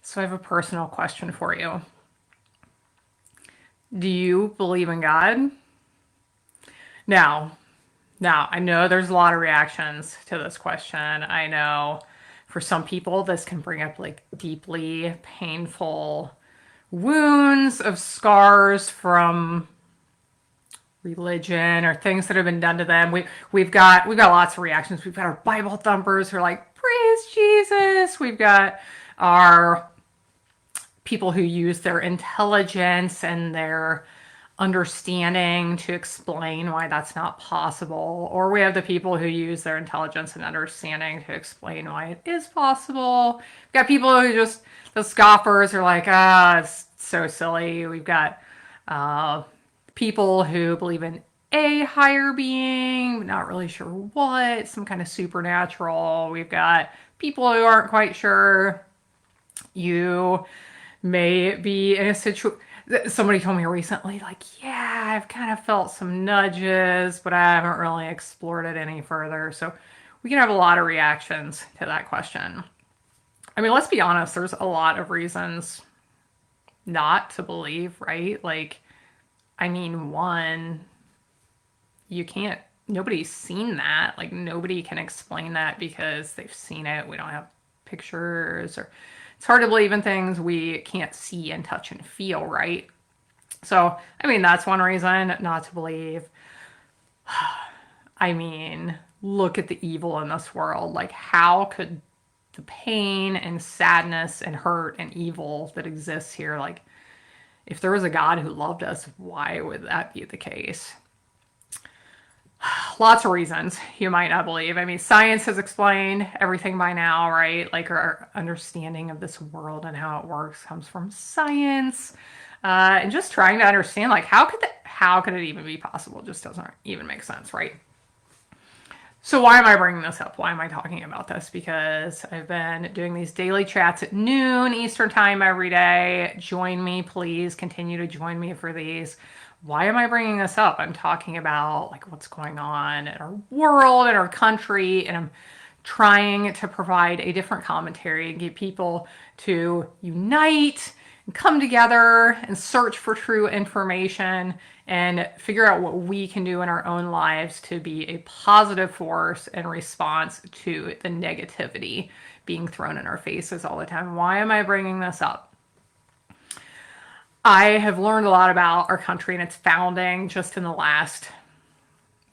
So I have a personal question for you. Do you believe in God? Now, now I know there's a lot of reactions to this question. I know for some people this can bring up like deeply painful wounds of scars from religion or things that have been done to them. We've got lots of reactions. We've got our Bible thumpers who are like, praise Jesus. We've got our people who use their intelligence and their understanding to explain why that's not possible. Or we have the people who use their intelligence and understanding to explain why it is possible. We've got people who just, the scoffers are like, it's so silly. We've got people who believe in a higher being, not really sure what, some kind of supernatural. We've got people who aren't quite sure. You may be in a situation. Somebody told me recently, like, yeah, I've kind of felt some nudges, but I haven't really explored it any further. So we can have a lot of reactions to that question. I mean, let's be honest, there's a lot of reasons not to believe, right? Like, I mean, one, you can't, nobody's seen that. Like, nobody can explain that because they've seen it. We don't have pictures, or it's hard to believe in things we can't see and touch and feel, right? So, I mean, that's one reason not to believe. I mean, look at the evil in this world. Like, how could the pain and sadness and hurt and evil that exists here, like, if there was a God who loved us, why would that be the case? Lots of reasons you might not believe. I mean, science has explained everything by now, right? Like our understanding of this world and how it works comes from science. And just trying to understand, like, how could it even be possible? It just doesn't even make sense, right? So why am I bringing this up? Why am I talking about this? Because I've been doing these daily chats at noon Eastern time every day. Join me, please. Continue to join me for these. Why am I bringing this up? I'm talking about like what's going on in our world, in our country, and I'm trying to provide a different commentary and get people to unite and come together and search for true information and figure out what we can do in our own lives to be a positive force in response to the negativity being thrown in our faces all the time. Why am I bringing this up? I have learned a lot about our country and its founding just in the last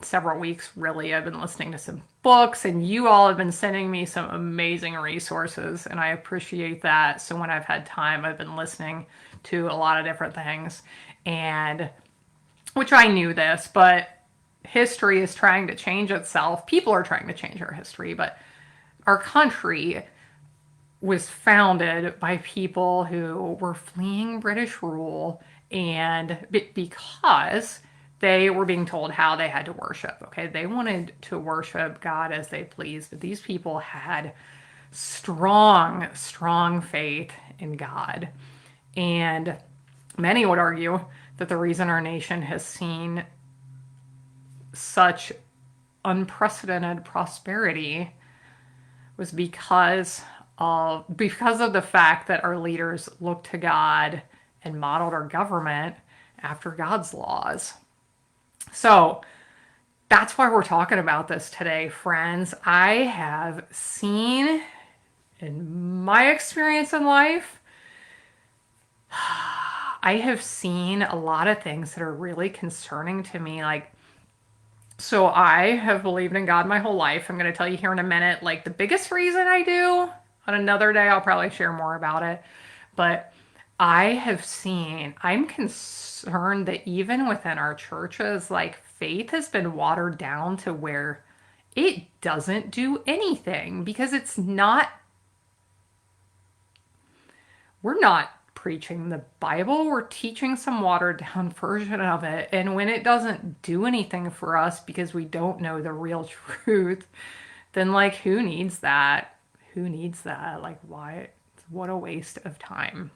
several weeks, really. I've been listening to some books, and you all have been sending me some amazing resources, and I appreciate that. So when I've had time, I've been listening to a lot of different things, and which I knew this, but history is trying to change itself. People are trying to change our history, but our country was founded by people who were fleeing British rule and because they were being told how they had to worship. Okay, they wanted to worship God as they pleased, but these people had strong, strong faith in God. And many would argue that the reason our nation has seen such unprecedented prosperity was because of the fact that our leaders looked to God and modeled our government after God's laws. So that's why we're talking about this today, friends. I have seen in my experience in life, I have seen a lot of things that are really concerning to me. Like, so I have believed in God my whole life. I'm going to tell you here in a minute, like the biggest reason I do. On another day, I'll probably share more about it. But I'm concerned that even within our churches, like faith has been watered down to where it doesn't do anything because we're not preaching the Bible, we're teaching some watered down version of it. And when it doesn't do anything for us because we don't know the real truth, then like who needs that? Who needs that? Like why? What a waste of time.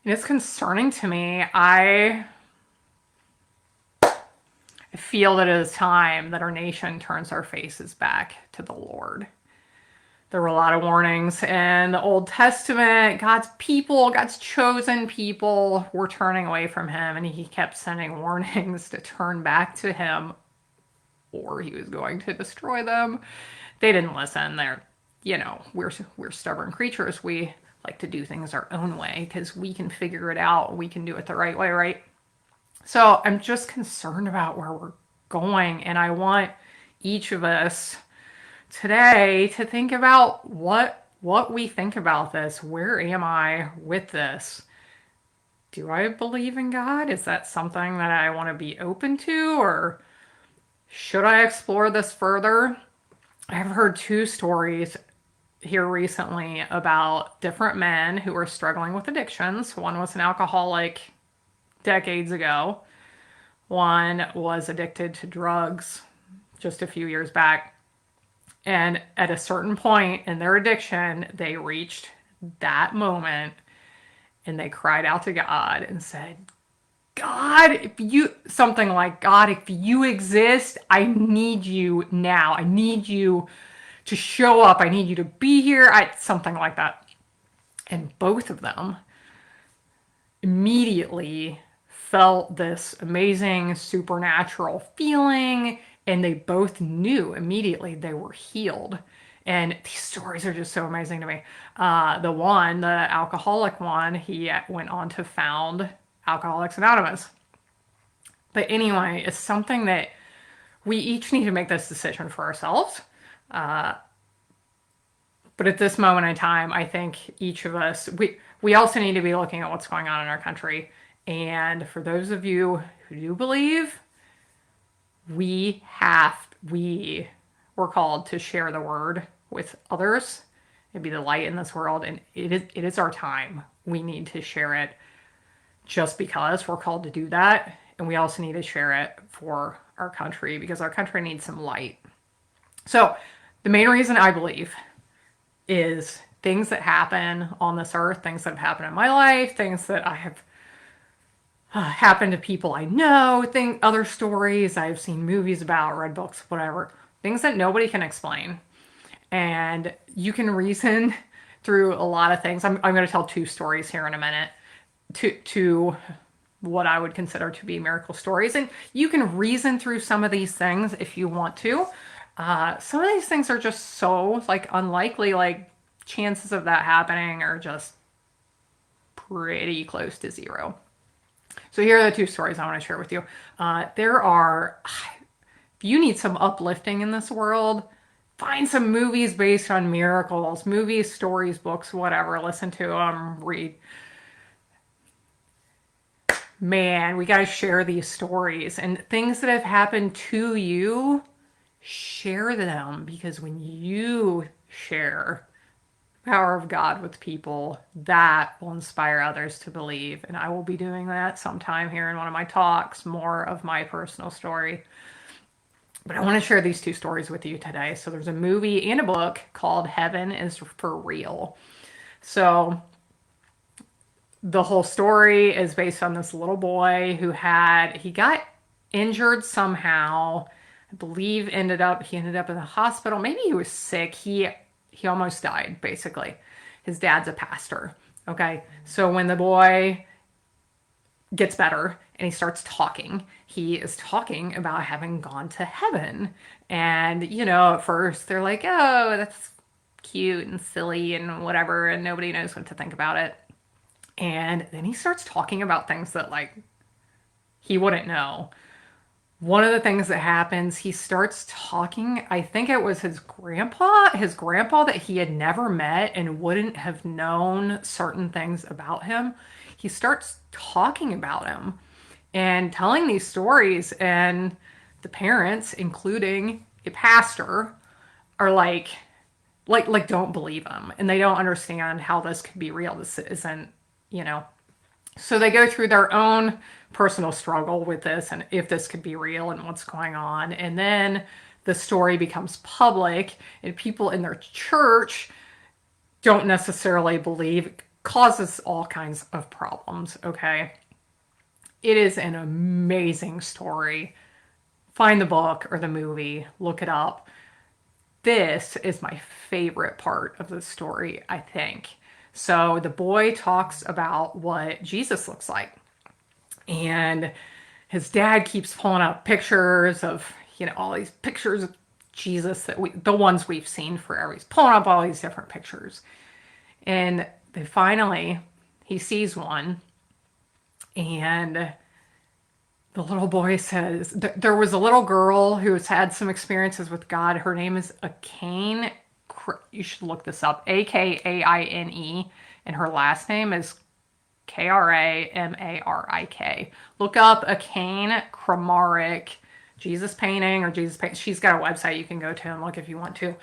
And it's concerning to me. I feel that it is time that our nation turns our faces back to the Lord. There were a lot of warnings in the Old Testament. God's people, God's chosen people were turning away from him, and he kept sending warnings to turn back to him or he was going to destroy them. They didn't listen. We're stubborn creatures. We like to do things our own way because we can figure it out. We can do it the right way, right? So I'm just concerned about where we're going, and I want each of us today to think about what we think about this. Where am I with this? Do I believe in God? Is that something that I want to be open to, or should I explore this further? I've heard two stories here recently about different men who were struggling with addictions. One was an alcoholic decades ago. One was addicted to drugs just a few years back. And at a certain point in their addiction, they reached that moment and they cried out to God and said, God, something like, God, if you exist, I need you now. I need you to show up. I need you to be here. Something like that. And both of them immediately felt this amazing supernatural feeling, and they both knew immediately they were healed. And these stories are just so amazing to me. The alcoholic one, he went on to found Alcoholics Anonymous. But anyway, it's something that we each need to make this decision for ourselves. But at this moment in time, I think each of us, we also need to be looking at what's going on in our country. And for those of you who do believe, we're called to share the word with others and be the light in this world. And it is our time. We need to share it just because we're called to do that. And we also need to share it for our country because our country needs some light. So the main reason I believe is things that happen on this earth, things that have happened in my life, things that I have happened to people I know, other stories I've seen movies about, read books, whatever, things that nobody can explain. And you can reason through a lot of things. I'm going to tell two stories here in a minute, to what I would consider to be miracle stories. And you can reason through some of these things if you want to. Some of these things are just so unlikely, chances of that happening are just pretty close to zero. So here are the two stories I want to share with you. If you need some uplifting in this world, find some movies based on miracles, movies, stories, books, whatever, listen to them, read. Man, we got to share these stories and things that have happened to you. Share them, because when you share the power of God with people, that will inspire others to believe. And I will be doing that sometime here in one of my talks, more of my personal story. But I want to share these two stories with you today. So there's a movie and a book called Heaven is for Real. So the whole story is based on this little boy he got injured somehow. I believe he ended up in the hospital. Maybe he was sick. He almost died, basically. His dad's a pastor. Okay. So when the boy gets better and he starts talking, he is talking about having gone to heaven. And, at first they're like, oh, that's cute and silly and whatever, and nobody knows what to think about it. And then he starts talking about things that he wouldn't know. One of the things that happens, he starts talking, I think it was his grandpa that he had never met and wouldn't have known certain things about him. He starts talking about him and telling these stories, and the parents, including a pastor, are like don't believe him, and they don't understand how this could be real. This isn't, So they go through their own personal struggle with this and if this could be real and what's going on. And then the story becomes public, and people in their church don't necessarily believe. It causes all kinds of problems, okay? It is an amazing story. Find the book or the movie, look it up. this is my favorite part of the story, I think. So the boy talks about what Jesus looks like. And his dad keeps pulling up pictures of, all these pictures of Jesus the ones we've seen forever. He's pulling up all these different pictures. And he sees one, and the little boy says, there was a little girl who has had some experiences with God. Her name is Akane. You should look this up. Akaine. And her last name is Kramarik. Look up Akane Kramaric Jesus painting or Jesus painting. She's got a website you can go to and look if you want to.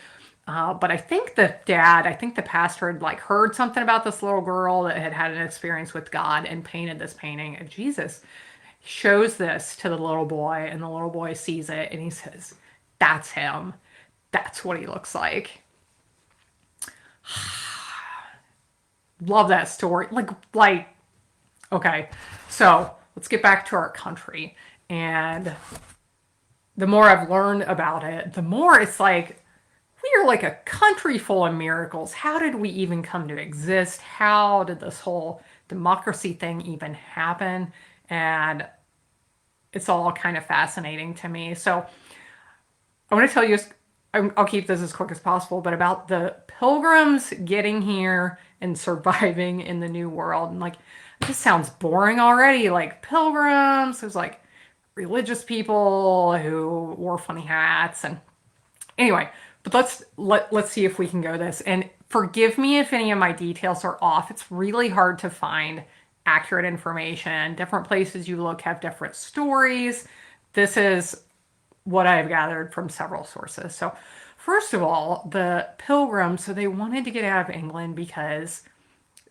But I think the pastor had heard something about this little girl that had an experience with God and painted this painting of Jesus. He shows this to the little boy, and the little boy sees it, and he says, "That's him. That's what he looks like." Love that story. Okay, so let's get back to our country. And the more I've learned about it, the more it's like, we are like a country full of miracles. How did we even come to exist? How did this whole democracy thing even happen? And it's all kind of fascinating to me. So I want to tell you, I'll keep this as quick as possible, but about the pilgrims getting here and surviving in the New World. And this sounds boring already. Pilgrims, there's religious people who wore funny hats. And anyway, but let's see if we can go this. And forgive me if any of my details are off. It's really hard to find accurate information. Different places you look have different stories. This is what I've gathered from several sources. So first of all, the pilgrims, so they wanted to get out of England because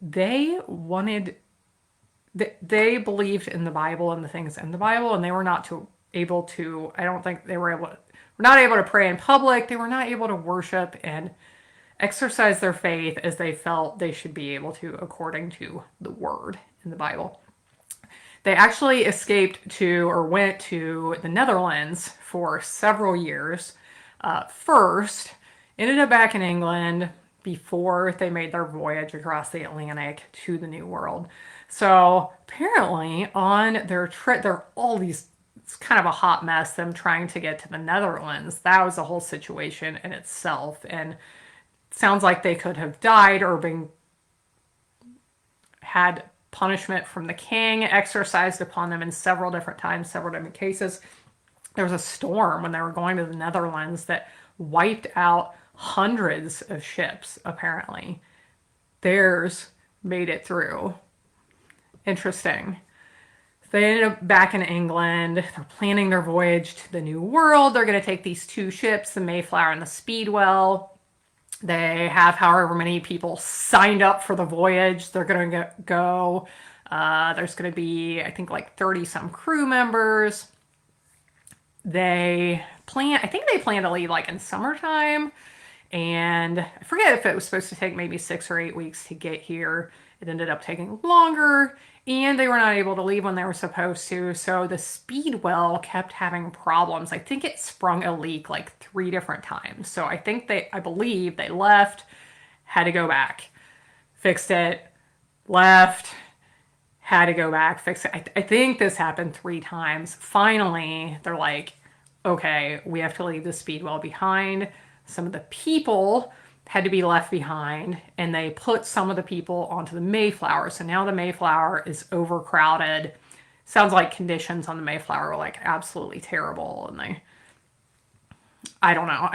they believed in the Bible and the things in the Bible, and they were not able to, I don't think they were not able to pray in public. They were not able to worship and exercise their faith as they felt they should be able to according to the word in the Bible. They actually went to the Netherlands for several years. First, ended up back in England before they made their voyage across the Atlantic to the New World. So apparently on their trip, it's kind of a hot mess, them trying to get to the Netherlands. That was a whole situation in itself. And it sounds like they could have died or had punishment from the king exercised upon them in several different times, several different cases. There was a storm when they were going to the Netherlands that wiped out hundreds of ships, apparently. Theirs made it through. Interesting. They ended up back in England. They're planning their voyage to the New World. They're going to take these two ships, the Mayflower and the Speedwell. They have however many people signed up for the voyage. They're going to go. There's going to be, I think, 30-some crew members. I think they plan to leave in summertime. And I forget if it was supposed to take maybe 6 or 8 weeks to get here. It ended up taking longer. And they were not able to leave when they were supposed to. So the Speedwell kept having problems. I think it sprung a leak 3 different times. So I believe they left, had to go back, fixed it, left, had to go back, fix it. I think this happened 3 times. Finally, they're like, okay, we have to leave the Speedwell behind. Some of the people had to be left behind, and they put some of the people onto the Mayflower. So now the Mayflower is overcrowded. Sounds like conditions on the Mayflower were absolutely terrible, and I don't know.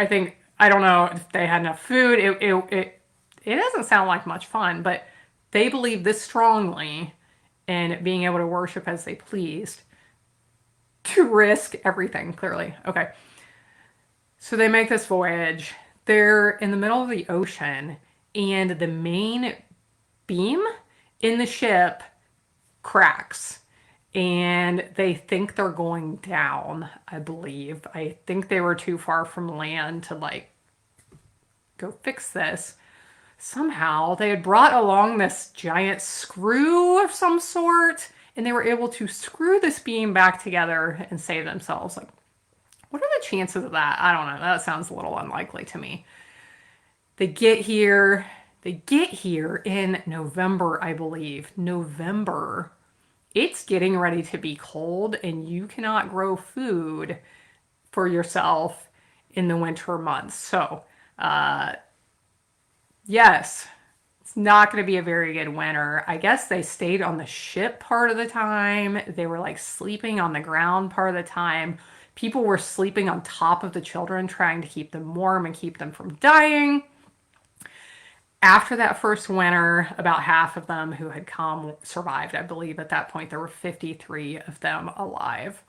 I don't know if they had enough food. It doesn't sound like much fun, but they believed this strongly in being able to worship as they pleased to risk everything, clearly. Okay. So they make this voyage. They're in the middle of the ocean, and the main beam in the ship cracks, and they think they're going down, I believe. I think they were too far from land to go fix this. Somehow they had brought along this giant screw of some sort, and they were able to screw this beam back together and save themselves. What are the chances of that? I don't know. That sounds a little unlikely to me. They get here. They get here in November, I believe. November. It's getting ready to be cold, and you cannot grow food for yourself in the winter months. So, yes, it's not going to be a very good winter. I guess they stayed on the ship part of the time. They were like sleeping on the ground part of the time. People were sleeping on top of the children, trying to keep them warm and keep them from dying. After that first winter, about half of them who had come survived. I believe at that point there were 53 of them alive.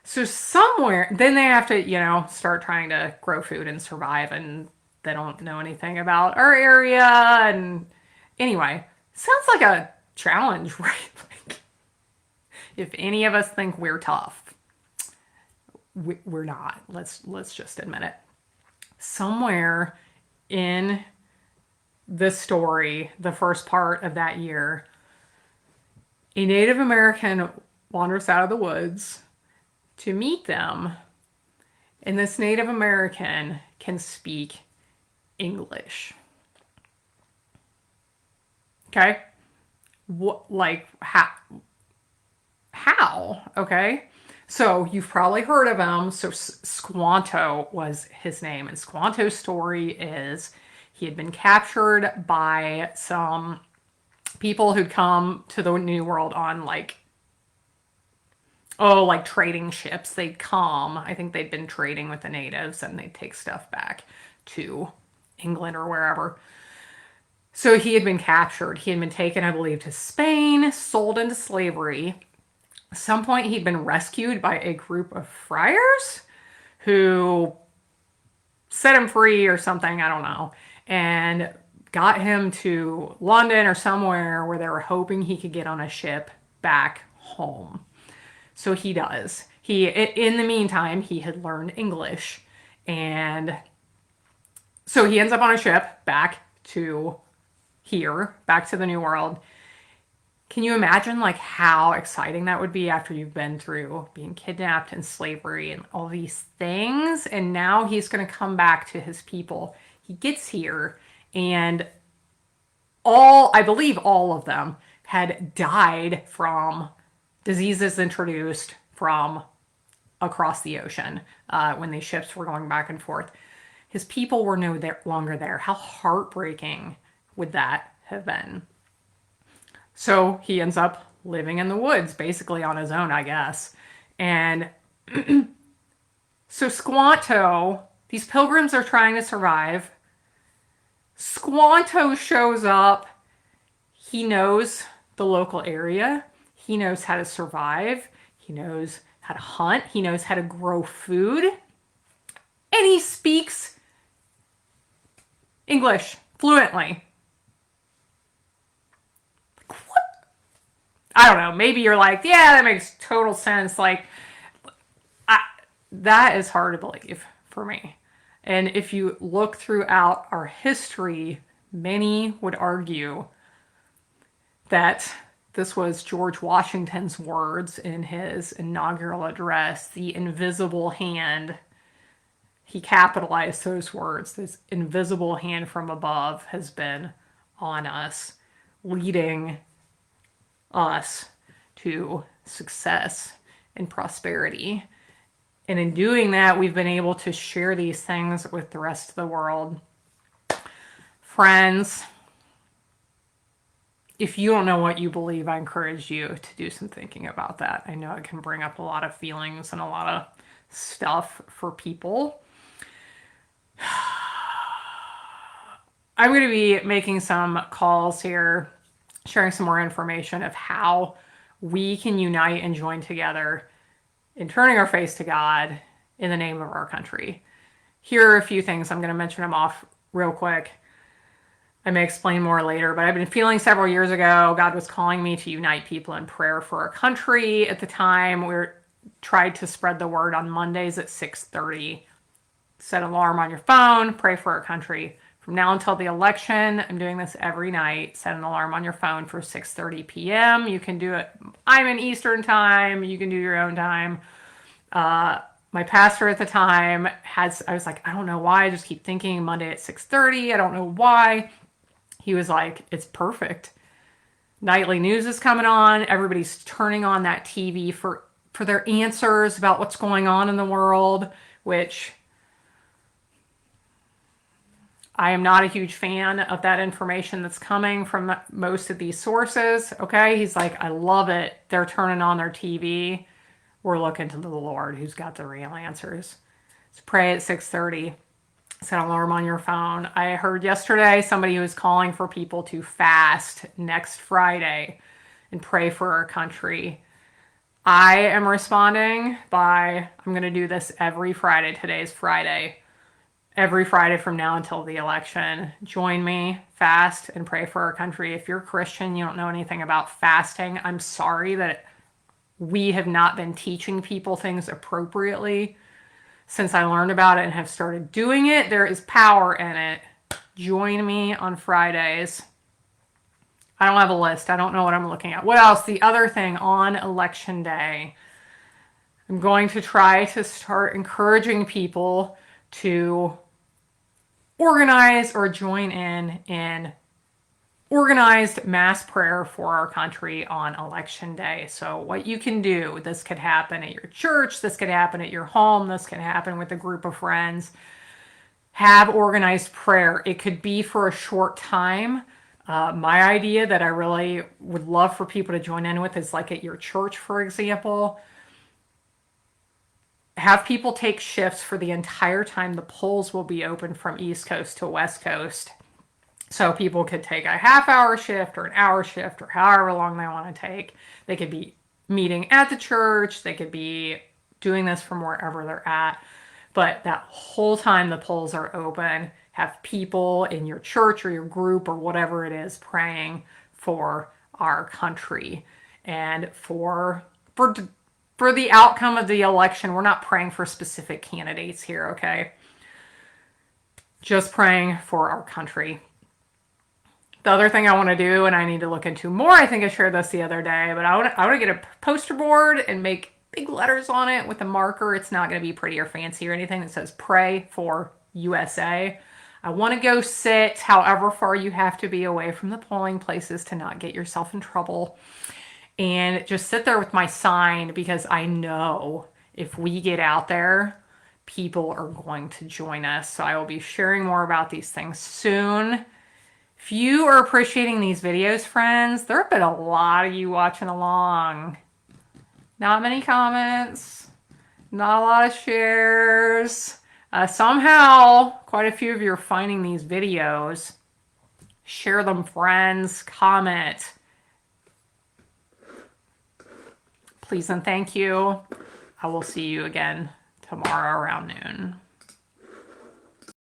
So somewhere, then they have to, start trying to grow food and survive, and they don't know anything about our area. And anyway, sounds like a challenge, right? Like, if any of us think we're tough, we're not. Let's just admit it. Somewhere in the story, the first part of that year, a Native American wanders out of the woods to meet them, and this Native American can speak English. Okay? What, like, how? Okay? So you've probably heard of him. So Squanto was his name, and Squanto's story is he had been captured by some people who'd come to the New World on like trading ships. They'd come. I think they'd been trading with the natives, and they'd take stuff back to England or wherever. So he had been captured. He had been taken, I believe, to Spain, sold into slavery. At some point, he'd been rescued by a group of friars who set him free or something, I don't know, and got him to London or somewhere where they were hoping he could get on a ship back home. So he does. In the meantime, he had learned English, and so he ends up on a ship back to here, back to the New World. Can you imagine like how exciting that would be after you've been through being kidnapped and slavery and all these things? And now he's going to come back to his people. He gets here, and I believe all of them had died from diseases introduced from across the ocean when these ships were going back and forth. His people were no longer there. How heartbreaking would that have been? So he ends up living in the woods, basically on his own, I guess. And so Squanto, these pilgrims are trying to survive. Squanto shows up. He knows the local area. He knows how to survive. He knows how to hunt. He knows how to grow food. And he speaks English fluently. I don't know. Maybe you're like, yeah, that makes total sense. Like, that is hard to believe for me. And if you look throughout our history, many would argue that this was George Washington's words in his inaugural address, the invisible hand. He capitalized those words. This invisible hand from above has been on us, leading us to success and prosperity. And in doing that, we've been able to share these things with the rest of the world. Friends, if you don't know what you believe, I encourage you to do some thinking about that. I know it can bring up a lot of feelings and a lot of stuff for people. I'm going to be making some calls here, sharing some more information of how we can unite and join together in turning our face to God in the name of our country. Here are a few things. I'm going to mention them off real quick. I may explain more later, but I've been feeling several years ago, God was calling me to unite people in prayer for our country. At the time, we tried to spread the word on Mondays at 6:30. Set an alarm on your phone, pray for our country. From now until the election, I'm doing this every night. Set an alarm on your phone for 6:30 p.m. You can do it. I'm in Eastern time. You can do your own time. my pastor at the time I was like, I don't know why. I just keep thinking Monday at 6:30. I don't know why. He was like, it's perfect. Nightly news is coming on. Everybody's turning on that TV for their answers about what's going on in the world, which I am not a huge fan of that information that's coming from most of these sources. Okay. He's like, I love it. They're turning on their TV. We're looking to the Lord who's got the real answers. So pray at 6:30. Set an alarm on your phone. I heard yesterday somebody who was calling for people to fast next Friday and pray for our country. I am responding by, I'm going to do this every Friday. Today's Friday. Every Friday from now until the election. Join me, fast, and pray for our country. If you're a Christian, you don't know anything about fasting, I'm sorry that we have not been teaching people things appropriately since I learned about it and have started doing it. There is power in it. Join me on Fridays. I don't have a list. I don't know what I'm looking at. What else? The other thing on election day, I'm going to try to start encouraging people to organize or join in organized mass prayer for our country on election day. So what you can do, this could happen at your church, this could happen at your home, this could happen with a group of friends. Have organized prayer. It could be for a short time. My idea that I really would love for people to join in with is like at your church, for example. Have people take shifts for the entire time the polls will be open from East Coast to West Coast. So people could take a half-hour shift or an hour shift or however long they want to take. They could be meeting at the church. They could be doing this from wherever they're at. But that whole time the polls are open, have people in your church or your group or whatever it is praying for our country and for the outcome of the election. We're not praying for specific candidates here, okay? Just praying for our country. The other thing I want to do, and I need to look into more, I think I shared this the other day, but I want to get a poster board and make big letters on it with a marker. It's not going to be pretty or fancy or anything. That says pray for USA. I want to go sit however far you have to be away from the polling places to not get yourself in trouble, and just sit there with my sign, because I know if we get out there, people are going to join us. So I will be sharing more about these things soon. If you are appreciating these videos, friends, there have been a lot of you watching along. Not many comments, not a lot of shares. Somehow, quite a few of you are finding these videos. Share them, friends, comment. Please and thank you. I will see you again tomorrow around noon.